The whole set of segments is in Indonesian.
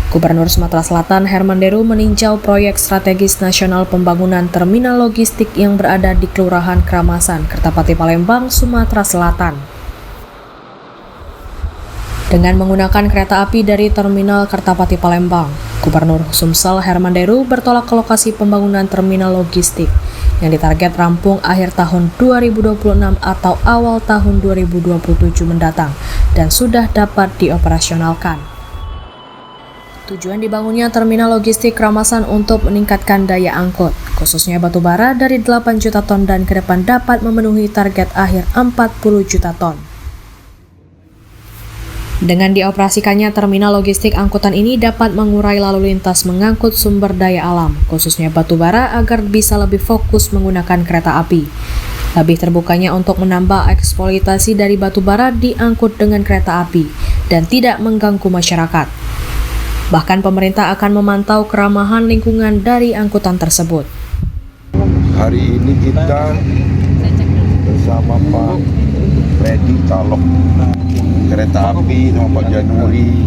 Gubernur Sumatera Selatan Herman Deru meninjau proyek strategis nasional pembangunan terminal logistik yang berada di Kelurahan Kramasan, Kertapati Palembang, Sumatera Selatan. Dengan menggunakan kereta api dari terminal Kertapati Palembang, Gubernur Sumsel Herman Deru bertolak ke lokasi pembangunan terminal logistik yang ditarget rampung akhir tahun 2026 atau awal tahun 2027 mendatang dan sudah dapat dioperasionalkan. Tujuan dibangunnya terminal logistik Kramasan untuk meningkatkan daya angkut, khususnya batubara dari 8 juta ton dan ke depan dapat memenuhi target akhir 40 juta ton. Dengan dioperasikannya terminal logistik angkutan ini dapat mengurai lalu lintas mengangkut sumber daya alam, khususnya batubara agar bisa lebih fokus menggunakan kereta api. Lebih terbukanya untuk menambah eksploitasi dari batubara diangkut dengan kereta api dan tidak mengganggu masyarakat. Bahkan pemerintah akan memantau keramahan lingkungan dari angkutan tersebut. Hari ini kita bersama Pak Freddy Kalok kereta api sama Pak Januri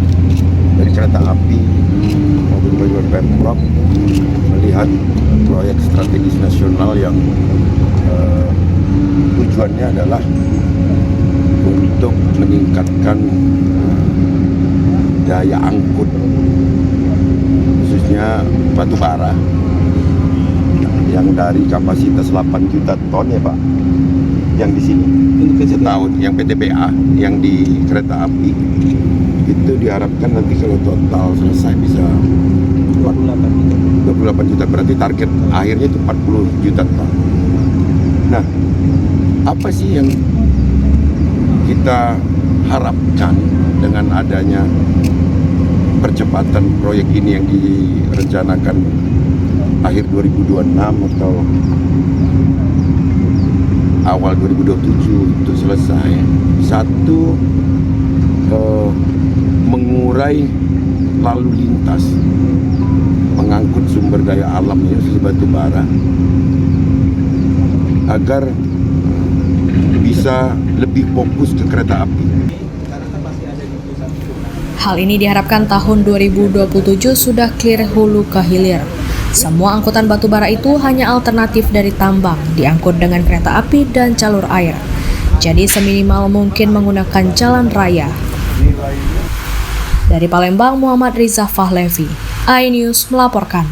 dari kereta api maupun dari Pemprov melihat proyek strategis nasional yang tujuannya adalah untuk meningkatkan daya angkut khususnya batubara yang dari kapasitas 8 juta ton ya Pak, yang di sini setahun, yang PTBA yang di kereta api itu diharapkan nanti kalau total selesai bisa 28 juta, berarti target akhirnya itu 40 juta ton. Nah, apa sih yang kita harapkan dengan adanya percepatan proyek ini yang direncanakan akhir 2026 atau awal 2027 untuk selesai? Satu, mengurai lalu lintas mengangkut sumber daya alam ya, batu bara, agar bisa lebih fokus ke kereta api. Hal ini diharapkan tahun 2027 sudah clear hulu ke hilir. Semua angkutan batubara itu hanya alternatif dari tambang, diangkut dengan kereta api dan jalur air. Jadi seminimal mungkin menggunakan jalan raya. Dari Palembang, Muhammad Riza Fahlevi, iNews melaporkan.